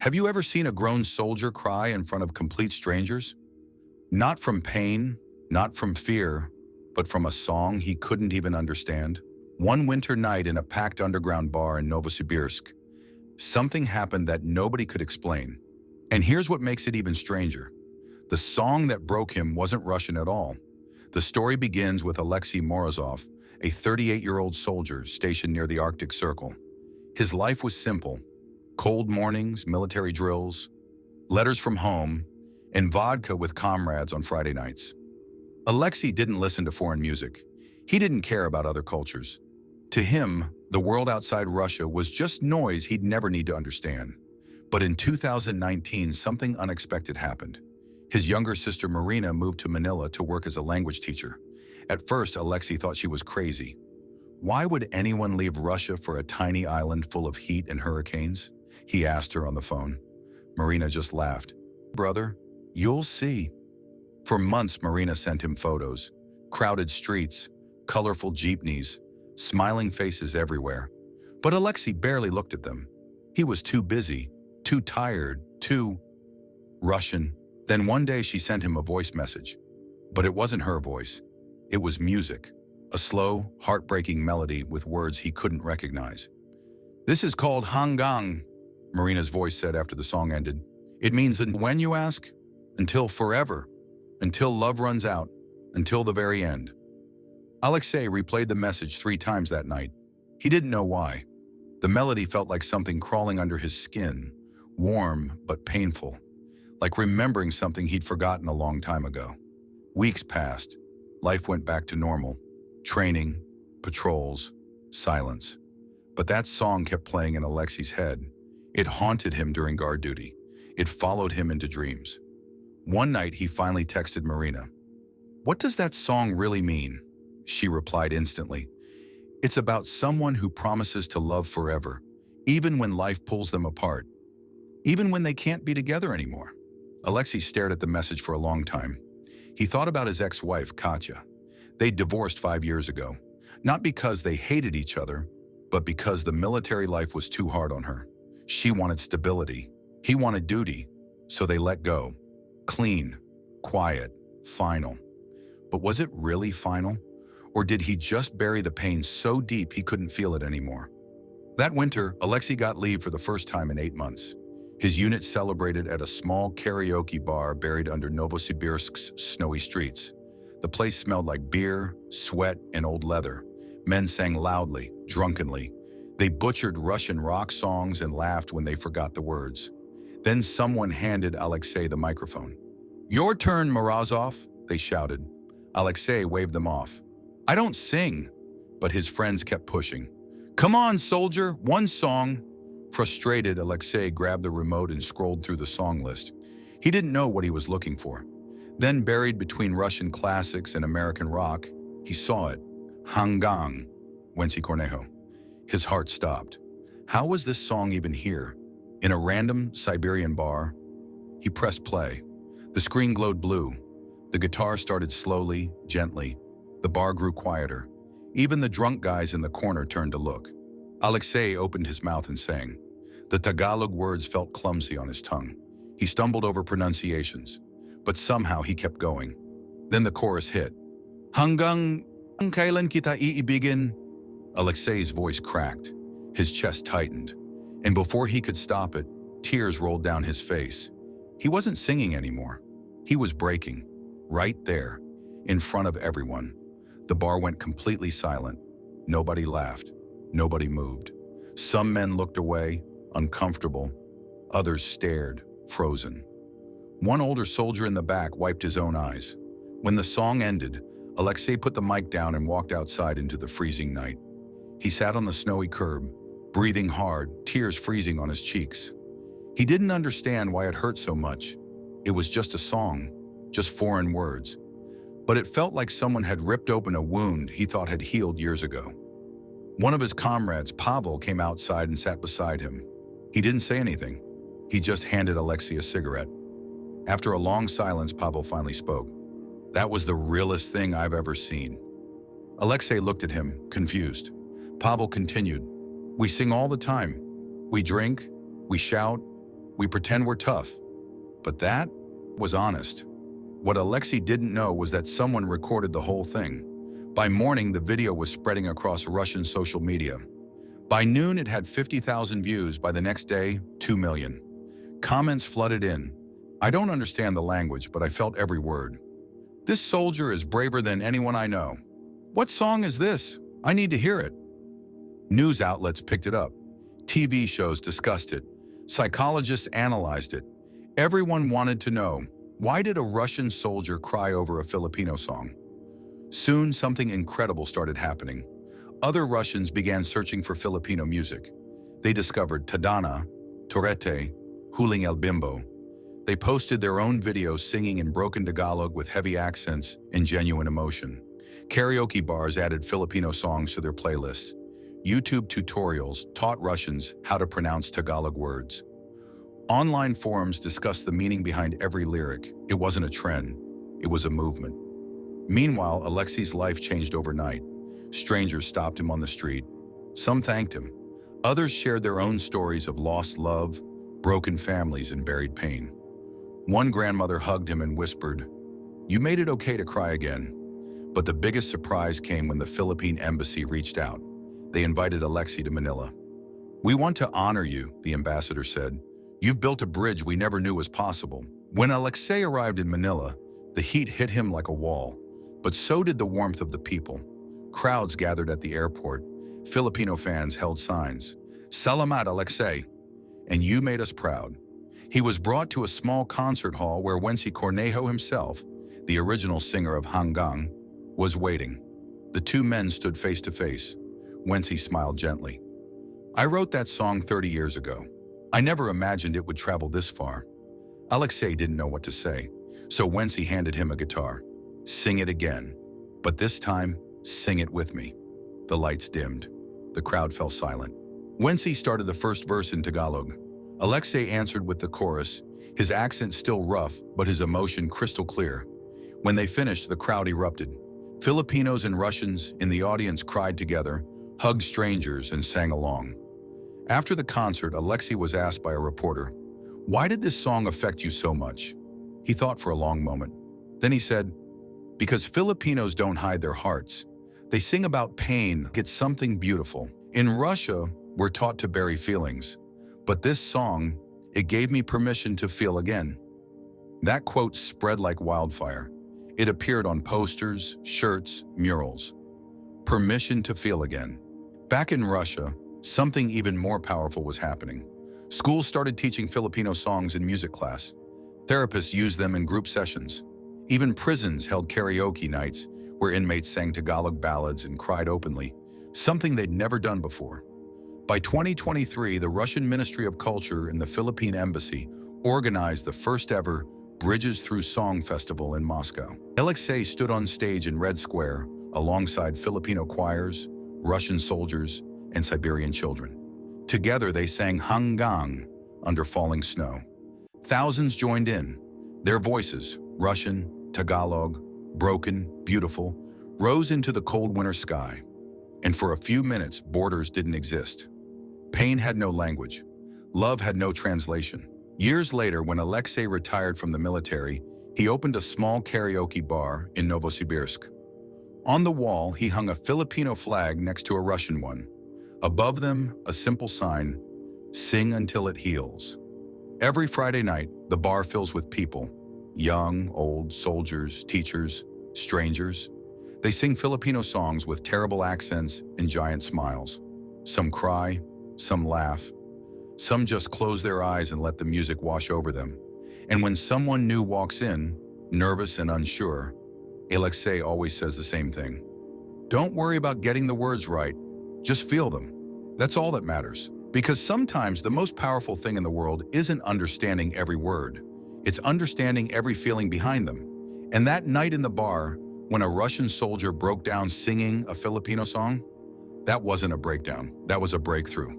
Have you ever seen a grown soldier cry in front of complete strangers? Not from pain, not from fear, but from a song he couldn't even understand. One winter night in a packed underground bar in Novosibirsk, something happened that nobody could explain. And here's what makes it even stranger. The song that broke him wasn't Russian at all. The story begins with Alexei Morozov, a 38-year-old soldier stationed near the Arctic Circle. His life was simple: cold mornings, military drills, letters from home, and vodka with comrades on Friday nights. Alexei didn't listen to foreign music. He didn't care about other cultures. To him, the world outside Russia was just noise he'd never need to understand. But in 2019, something unexpected happened. His younger sister Marina moved to Manila to work as a language teacher. At first, Alexei thought she was crazy. Why would anyone leave Russia for a tiny island full of heat and hurricanes? He asked her on the phone. Marina just laughed. "Brother, you'll see." For months, Marina sent him photos. Crowded streets, colorful jeepneys, smiling faces everywhere. But Alexei barely looked at them. He was too busy, too tired, too Russian. Then one day she sent him a voice message. But it wasn't her voice. It was music. A slow, heartbreaking melody with words he couldn't recognize. "This is called Hanggang," Marina's voice said after the song ended. "It means that when you ask, until forever, until love runs out, until the very end." Alexei replayed the message 3 times that night. He didn't know why. The melody felt like something crawling under his skin, warm but painful, like remembering something he'd forgotten a long time ago. Weeks passed. Life went back to normal. Training, patrols, silence. But that song kept playing in Alexei's head. It haunted him during guard duty. It followed him into dreams. One night, he finally texted Marina. "What does that song really mean?" She replied instantly. "It's about someone who promises to love forever, even when life pulls them apart, even when they can't be together anymore." Alexei stared at the message for a long time. He thought about his ex-wife, Katya. They'd divorced 5 years ago, not because they hated each other, but because the military life was too hard on her. She wanted stability. He wanted duty, so they let go. Clean, quiet, final. But was it really final? Or did he just bury the pain so deep he couldn't feel it anymore? That winter, Alexei got leave for the first time in 8 months. His unit celebrated at a small karaoke bar buried under Novosibirsk's snowy streets. The place smelled like beer, sweat, and old leather. Men sang loudly, drunkenly. They butchered Russian rock songs and laughed when they forgot the words. Then someone handed Alexei the microphone. "Your turn, Morozov," they shouted. Alexei waved them off. "I don't sing," but his friends kept pushing. "Come on, soldier, one song." Frustrated, Alexei grabbed the remote and scrolled through the song list. He didn't know what he was looking for. Then, buried between Russian classics and American rock, he saw it. Hanggang, Wency Cornejo. His heart stopped. How was this song even here? In a random Siberian bar? He pressed play. The screen glowed blue. The guitar started slowly, gently. The bar grew quieter. Even the drunk guys in the corner turned to look. Alexei opened his mouth and sang. The Tagalog words felt clumsy on his tongue. He stumbled over pronunciations, but somehow he kept going. Then the chorus hit. "Hanggang kailan kita iibigin." Alexei's voice cracked. His chest tightened. And before he could stop it, tears rolled down his face. He wasn't singing anymore. He was breaking. Right there, in front of everyone. The bar went completely silent. Nobody laughed. Nobody moved. Some men looked away, uncomfortable. Others stared, frozen. One older soldier in the back wiped his own eyes. When the song ended, Alexei put the mic down and walked outside into the freezing night. He sat on the snowy curb, breathing hard, tears freezing on his cheeks. He didn't understand why it hurt so much. It was just a song, just foreign words. But it felt like someone had ripped open a wound he thought had healed years ago. One of his comrades, Pavel, came outside and sat beside him. He didn't say anything. He just handed Alexei a cigarette. After a long silence, Pavel finally spoke. "That was the realest thing I've ever seen." Alexei looked at him, confused. Pavel continued, "We sing all the time. We drink, we shout, We pretend we're tough. But that was honest. What Alexei didn't know was that someone recorded the whole thing. By morning, the video was spreading across Russian social media. By noon, it had 50,000 views. By the next day, 2 million. Comments flooded in. I don't understand the language, but I felt every word. This soldier is braver than anyone I know. What song is this? I need to hear it. News outlets picked it up. TV shows discussed it. Psychologists analyzed it. Everyone wanted to know, why did a Russian soldier cry over a Filipino song? Soon, something incredible started happening. Other Russians began searching for Filipino music. They discovered Tadana, Torete, Huling El Bimbo. They posted their own videos singing in broken Tagalog with heavy accents and genuine emotion. Karaoke bars added Filipino songs to their playlists. YouTube tutorials taught Russians how to pronounce Tagalog words. Online forums discussed the meaning behind every lyric. It wasn't a trend, it was a movement. Meanwhile, Alexei's life changed overnight. Strangers stopped him on the street. Some thanked him. Others shared their own stories of lost love, broken families, and buried pain. One grandmother hugged him and whispered, "You made it okay to cry again." But the biggest surprise came when the Philippine embassy reached out. They invited Alexei to Manila. "We want to honor you," the ambassador said. "You've built a bridge we never knew was possible." When Alexei arrived in Manila, the heat hit him like a wall, but so did the warmth of the people. Crowds gathered at the airport. Filipino fans held signs, "Salamat, Alexei," and "You made us proud." He was brought to a small concert hall where Wency Cornejo himself, the original singer of Hanggang, was waiting. The two men stood face to face. Wency smiled gently. "I wrote that song 30 years ago. I never imagined it would travel this far." Alexei didn't know what to say, so Wency handed him a guitar. "Sing it again, but this time, sing it with me." The lights dimmed. The crowd fell silent. Wency started the first verse in Tagalog. Alexei answered with the chorus, his accent still rough, but his emotion crystal clear. When they finished, the crowd erupted. Filipinos and Russians in the audience cried together, hugged strangers, and sang along. After the concert, Alexei was asked by a reporter, "Why did this song affect you so much?" He thought for a long moment. Then he said, "Because Filipinos don't hide their hearts. They sing about pain, it's something beautiful. In Russia, we're taught to bury feelings. But this song, it gave me permission to feel again." That quote spread like wildfire. It appeared on posters, shirts, murals. Permission to feel again. Back in Russia, something even more powerful was happening. Schools started teaching Filipino songs in music class. Therapists used them in group sessions. Even prisons held karaoke nights where inmates sang Tagalog ballads and cried openly, something they'd never done before. By 2023, the Russian Ministry of Culture and the Philippine Embassy organized the first-ever Bridges Through Song Festival in Moscow. Alexei stood on stage in Red Square alongside Filipino choirs, Russian soldiers, and Siberian children. Together, they sang Hanggang under falling snow. Thousands joined in. Their voices, Russian, Tagalog, broken, beautiful, rose into the cold winter sky. And for a few minutes, borders didn't exist. Pain had no language. Love had no translation. Years later, when Alexei retired from the military, he opened a small karaoke bar in Novosibirsk. On the wall, he hung a Filipino flag next to a Russian one. Above them, a simple sign, "Sing until it heals." Every Friday night, the bar fills with people, young, old, soldiers, teachers, strangers. They sing Filipino songs with terrible accents and giant smiles. Some cry, some laugh. Some just close their eyes and let the music wash over them. And when someone new walks in, nervous and unsure, Alexei always says the same thing. "Don't worry about getting the words right. Just feel them. That's all that matters." Because sometimes the most powerful thing in the world isn't understanding every word. It's understanding every feeling behind them. And that night in the bar, when a Russian soldier broke down singing a Filipino song, that wasn't a breakdown. That was a breakthrough.